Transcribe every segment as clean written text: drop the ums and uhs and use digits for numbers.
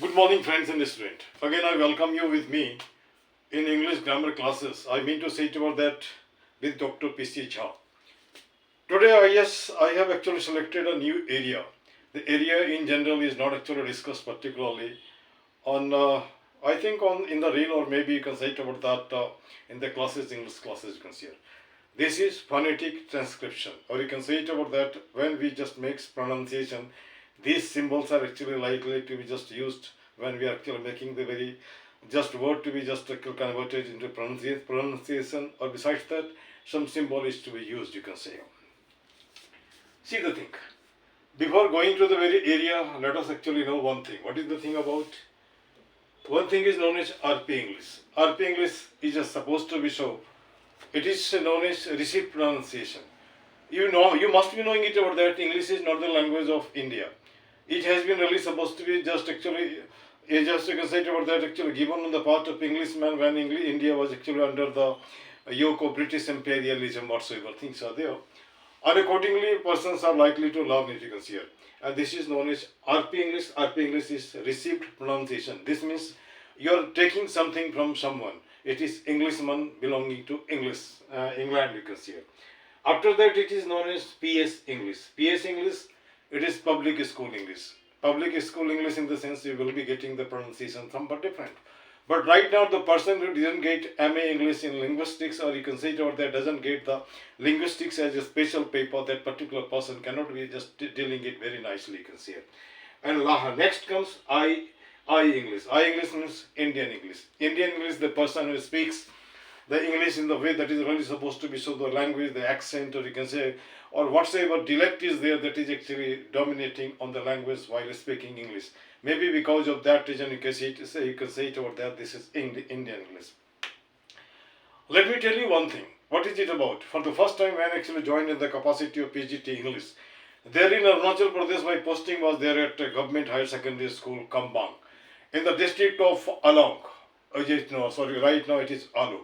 Good morning, friends and students. Again, I welcome you with me in English grammar classes. I mean to say it about that with Dr. P.C. Today, I have actually selected a new area. The area in general is not actually discussed particularly on, I think on in the reel, or maybe you can say it about that in the classes, English classes you can see. This is phonetic transcription, or you can say it about that when we just makes pronunciation. These symbols are actually likely to be just used when we are actually making the very just word to be just converted into pronunciation, or besides that, some symbol is to be used, you can say. See the thing. Before going to the very area, let us actually know one thing. What is the thing about? One thing is known as RP English. RP English is just supposed to be so. It is known as received pronunciation. You must be knowing it about that. English is not the language of India. It has been really supposed to be just actually, just you can say it about that actually given on the part of Englishmen when India was actually under the yoke of British imperialism, whatsoever things are there. And accordingly, persons are likely to learn it, you can see here. And this is known as RP English. RP English is received pronunciation. This means you are taking something from someone. It is Englishman belonging to England, you can see here. After that, it is known as PS English. PS English, it is public school English. Public school English in the sense you will be getting the pronunciation somewhat different. But right now, the person who didn't get MA English in linguistics, or you can say it over there, doesn't get the linguistics as a special paper, that particular person cannot be just dealing it very nicely, you can see it. And next comes I English. I English means Indian English. Indian English, the person who speaks the English in the way that is really supposed to be, so the language, the accent, or you can say, or whatsoever dialect is there that is actually dominating on the language while speaking English. Maybe because of that reason you can say it over there, this is Indian English. Let me tell you one thing. What is it about? For the first time when I actually joined in the capacity of PGT English, there in Arunachal Pradesh, my posting was there at Government Higher Secondary School, Kambang, in the district of Along. Right now it is Alu.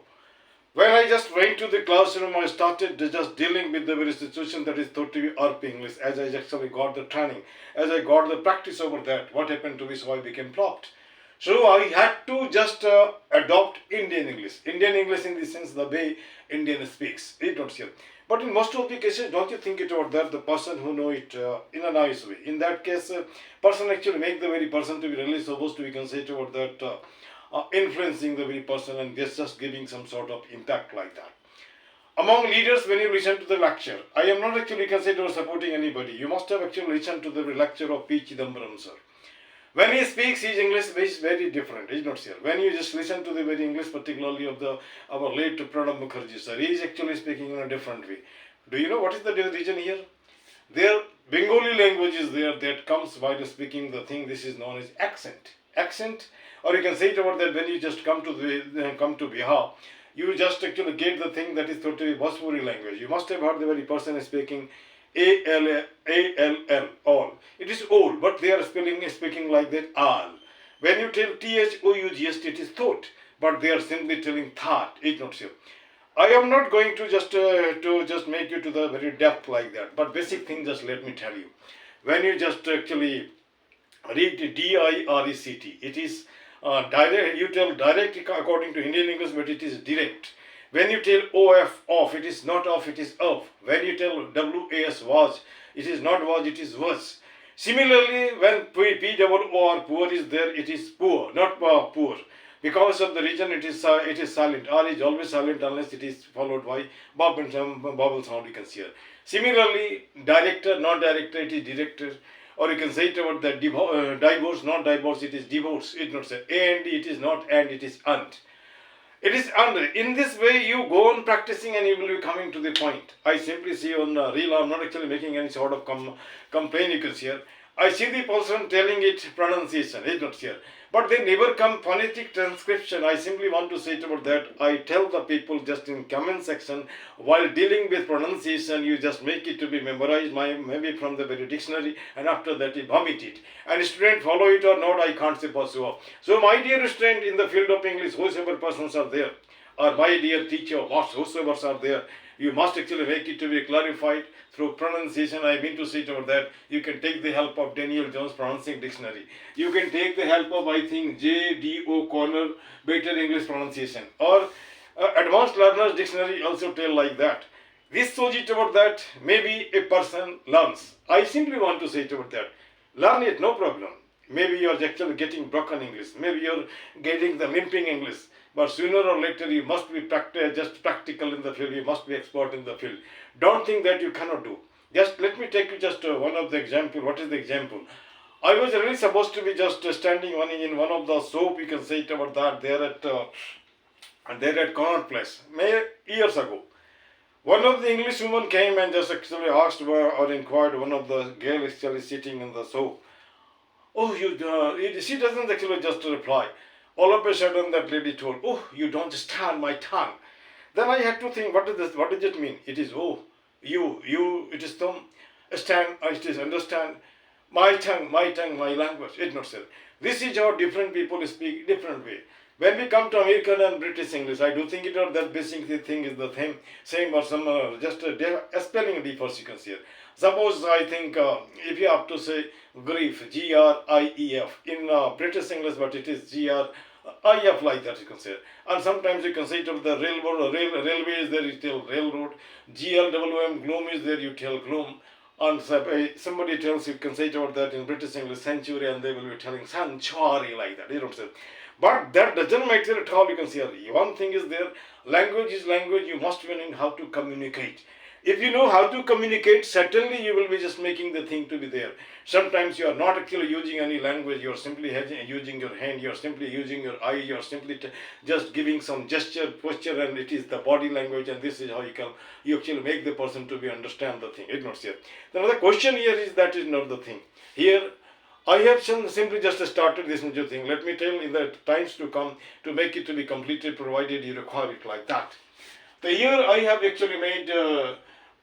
When I just went to the classroom, I started just dealing with the very situation that is thought to be RP English. As I actually got the training, as I got the practice over that, what happened to me, so I became plopped. So I had to just adopt Indian English. Indian English in the sense the way Indian speaks. It's not here. But in most of the cases, don't you think it about that, the person who know it in a nice way. In that case, person actually make the very person to be really supposed to be considered about that influencing the very person and just giving some sort of impact like that. Among leaders, when you listen to the lecture, I am not actually considered supporting anybody. You must have actually listened to the lecture of P. Chidambaram sir. When he speaks, his English is very different. It's not here. When you just listen to the very English, particularly of our late Pranab Mukherjee sir, he is actually speaking in a different way. Do you know what is the reason here? Their Bengali language is there that comes while speaking the thing. This is known as accent. Accent, or you can say it about that when you just come to Bihar, you just actually get the thing that is totally Bhojpuri language. You must have heard the very person speaking A-L-L, all. It is all, but they are speaking like that, all. When you tell T-H-O-U-G-S-T, it is thought, but they are simply telling thought. It's not sure. I am not going to just make you to the very depth like that, but basic thing just let me tell you. When you just actually read D-I-R-E-C-T, it is direct. You tell direct according to Indian English, but it is direct. When you tell O-F, off, it is not off, it is off. When you tell W-A-S, was, it is not was, it is was. Similarly, when P-O-O-R, poor is there, it is poor, not poor. Because of the region, it is silent. R is always silent unless it is followed by vowel sound, you can see here. Similarly, director, not director, it is director. Or you can say it about the divorce, not divorce, it is divorce. It is not say and, it is not and, it is and. It is under. In this way, you go on practicing and you will be coming to the point. I simply see on reel, I'm not actually making any sort of complaint, you can see here. I see the person telling it pronunciation, it's not here. But they never come phonetic transcription. I simply want to say it about that. I tell the people just in comment section, while dealing with pronunciation, you just make it to be memorized, maybe from the very dictionary, and after that you vomit it. And student follow it or not, I can't say for sure. So my dear student in the field of English, whoever persons are there, or my dear teacher, whosoever are there, you must actually make it to be clarified through pronunciation. I mean to say over that you can take the help of Daniel Jones Pronouncing Dictionary. You can take the help of, I think, J.D.O. Connor Better English Pronunciation, or Advanced Learners Dictionary also tell like that. This shows it about that maybe a person learns. I simply want to say it about that. Learn it, no problem. Maybe you're actually getting broken English. Maybe you're getting the limping English. But sooner or later you must be just practical in the field. You must be expert in the field. Don't think that you cannot do. Just let me take you just one of the example. What is the example? I was really supposed to be just standing in one of the soap. You can say it about that there at Connaught Place, years ago. One of the English women came and just actually asked or inquired one of the girls actually sitting in the soap. Oh, she doesn't actually just reply. All of a sudden that lady told, oh, you don't understand my tongue. Then I had to think, what is this? What does it mean? It is, oh, it is it is understand, my tongue, my language. It's not so. This is how different people speak different way. When we come to American and British English, I do think that basic thing is the same or some just a spelling difference you can see. Suppose I think if you have to say grief, G-R-I-E-F in British English, but it is G-R-I-F like that you can say. And sometimes you can say it of the railway is there, you tell railroad. G-L-W-M, gloom is there, you tell gloom. And somebody tells you can say it about that in British English, century, and they will be telling sanctuary like that. You don't say. But that doesn't matter at all. You can see one thing is there. Language is language. You must be knowing how to communicate. If you know how to communicate, certainly you will be just making the thing to be there. Sometimes you are not actually using any language. You are simply using your hand. You are simply using your eye. You are simply just giving some posture, and it is the body language. And this is how you actually make the person to be understand the thing. It's not here. Now the question here is that is not the thing. Here I have simply just started this new thing. Let me tell in the times to come to make it to be completed, provided you require it like that. The year I have actually made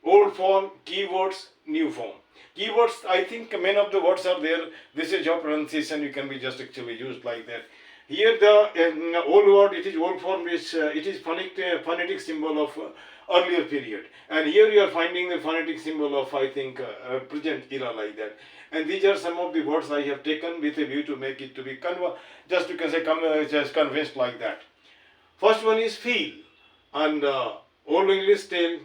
old form, keywords, new form. Keywords, I think many of the words are there. This is your pronunciation, you can be just actually used like that. Here the old word, it is old form, it is phonetic symbol of earlier period. And here you are finding the phonetic symbol of, I think, present era like that. And these are some of the words I have taken with a view to make it to be just you can say just convinced like that. First one is feel, and old English tell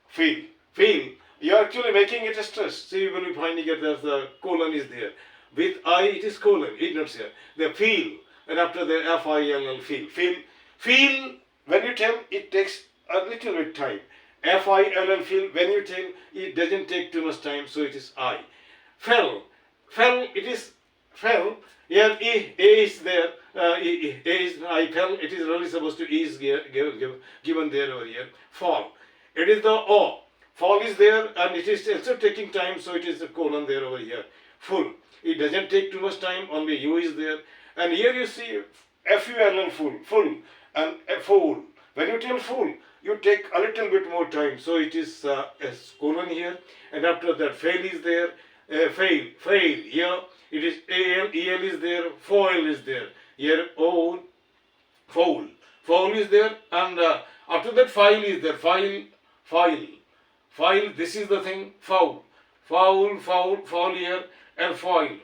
feel. Feel. You are actually making it a stress. See, you will be finding it as the colon is there. With I, it is colon. It's not here. The feel, and after the F-I-L-L, feel. Feel. When you tell, it takes a little bit time. F-I-L-L, feel. When you tell, it doesn't take too much time. So it is I. Fell. It is fell. Here A is there. A is I fell. It is really supposed to E is given there over here. Fall. It is the O. Fall is there, and it is also taking time, so it is a colon there over here. Full. It doesn't take too much time. Only U is there. And here you see F-U-L-L, full, and full. When you tell full, you take a little bit more time. So it is a colon here, and after that fail is there. Fail. Here it is A-L, E-L is there, foil is there. Here O, foul is there, and after that file is there. File, this is the thing, foul here, and foil,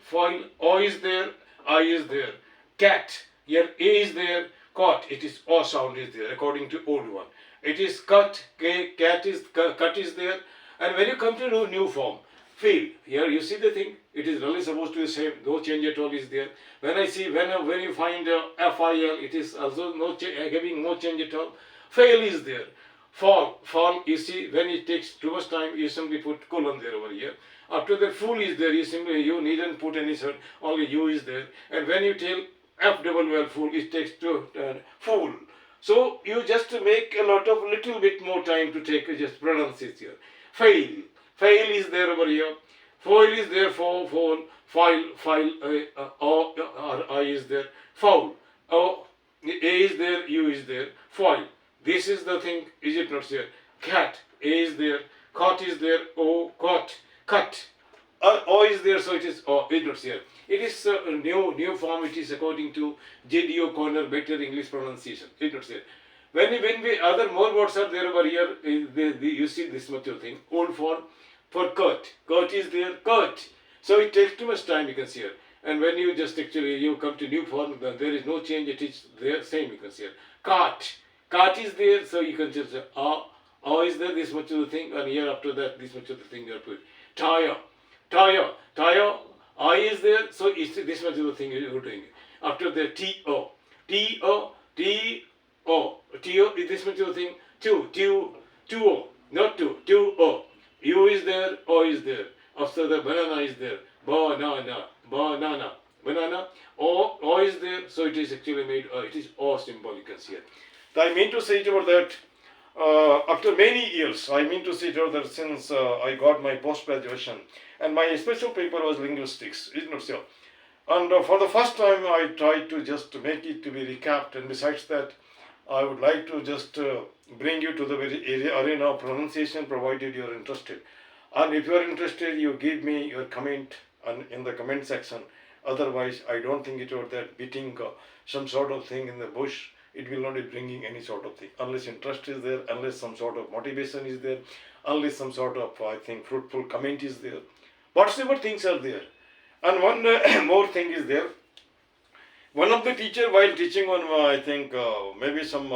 O is there, I is there. Cat, here A is there, caught, it is O sound is there according to old one. It is cut, cat is cut is there, and when you come to new form, feel, here you see the thing, it is really supposed to be same, no change at all is there. When you find F-I-L, it is also having no change at all. Fail is there. Fall, you see, when it takes too much time, you simply put colon there over here. After that, full is there, you needn't put any cert, only U is there. And when you tell F-double-L full, it takes full. So you just make a little bit more time to take, just pronounce it here. Fail is there over here. Foil is there, fall, file, O, I is there. Foul, O, A is there, U is there. Foil. This is the thing, is it not here? Cat, A is there, caught is there, O, caught, cut. O is there, so it is O, is not here. It is a new form, it is according to J.D.O. Connor, Better English Pronunciation, is not here. When we other more words are there over here, you see this much of thing. Old form for Kurt. Kurt is there. Kurt. So it takes too much time, you can see here. And when you just actually you come to new form, then there is no change. It is there same, you can see here. Cart. Cart is there. So you can just say is there this much of the thing, and here after that this much of the thing you are put. Tire. Tire. Tire. I is there. So it's this much of the thing you are doing. After the T-O. T-O. T-O. T-O is this much of the thing. Two-O. Not two-O. U is there, O is there. After the banana is there. Banana. Banana. Banana. O is there, so it is actually made, it is O symbol, you can see it. I mean to say it over that after many years, I mean to say it over that since I got my post-graduation and my special paper was linguistics, isn't it so? And for the first time I tried to just make it to be recapped, and besides that I would like to just bring you to the very arena of pronunciation, provided you are interested. And if you are interested, you give me your comment in the comment section. Otherwise, I don't think it was that beating some sort of thing in the bush. It will not be bringing any sort of thing. Unless interest is there, unless some sort of motivation is there, unless some sort of, I think, fruitful comment is there. Whatsoever things are there. And one more thing is there. One of the teacher, while teaching on, I think, maybe some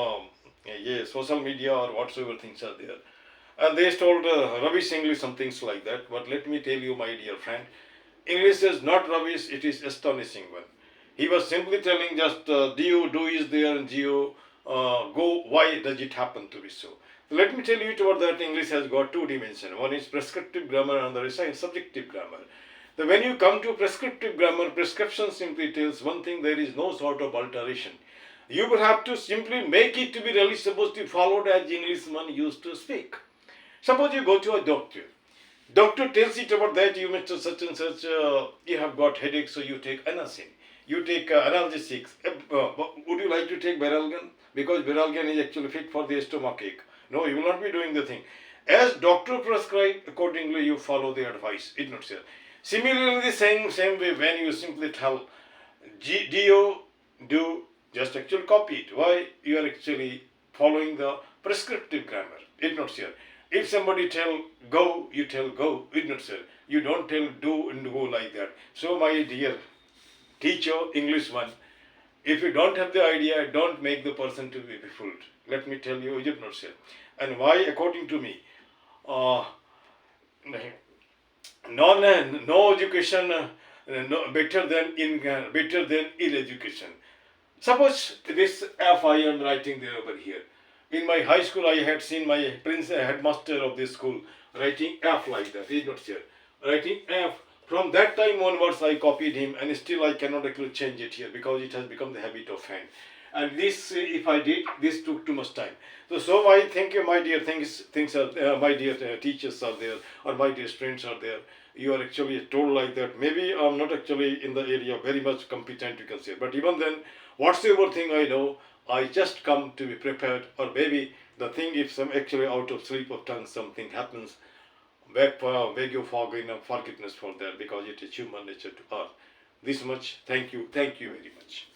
social media or whatsoever things are there, and they told rubbish English, some things like that. But let me tell you, my dear friend, English is not rubbish, it is astonishing one. He was simply telling just do is there, and go, why does it happen to be so? Let me tell you about that. English has got two dimensions. One is prescriptive grammar and the other is subjective grammar. When you come to prescriptive grammar, prescription simply tells one thing: there is no sort of alteration. You will have to simply make it to be really supposed to be followed as Englishman used to speak. Suppose you go to a doctor. Doctor tells it about that, you Mr. Such and such, you have got headache, so you take anacin. You take analgesics. Would you like to take Beralgan? Because Beralgan is actually fit for the stomach ache. No, you will not be doing the thing. As doctor prescribed, accordingly you follow the advice. It's not so. Similarly, the same way, when you simply tell do, just actually copy it. Why? You are actually following the prescriptive grammar. It's not so. If somebody tell go, you tell go. It's not so. You don't tell do and go like that. So my dear teacher, English one, if you don't have the idea, don't make the person to be fooled. Let me tell you, it's not so. And why, according to me, no education better than ill education. Suppose this F I am writing there over here. In my high school, I had seen my headmaster of this school writing F like that. He is not here. Writing F. From that time onwards, I copied him, and still I cannot actually change it here because it has become the habit of hand. And this, if I did, this took too much time. So I thank you, my dear things are, my dear teachers are there, or my dear friends are there. You are actually told like that. Maybe I'm not actually in the area very much competent, you can say. But even then, whatsoever thing I know, I just come to be prepared. Or maybe the thing, if some actually out of sleep of tongue, something happens, beg your forgiveness for that, because it is human nature to ask. This much. Thank you very much.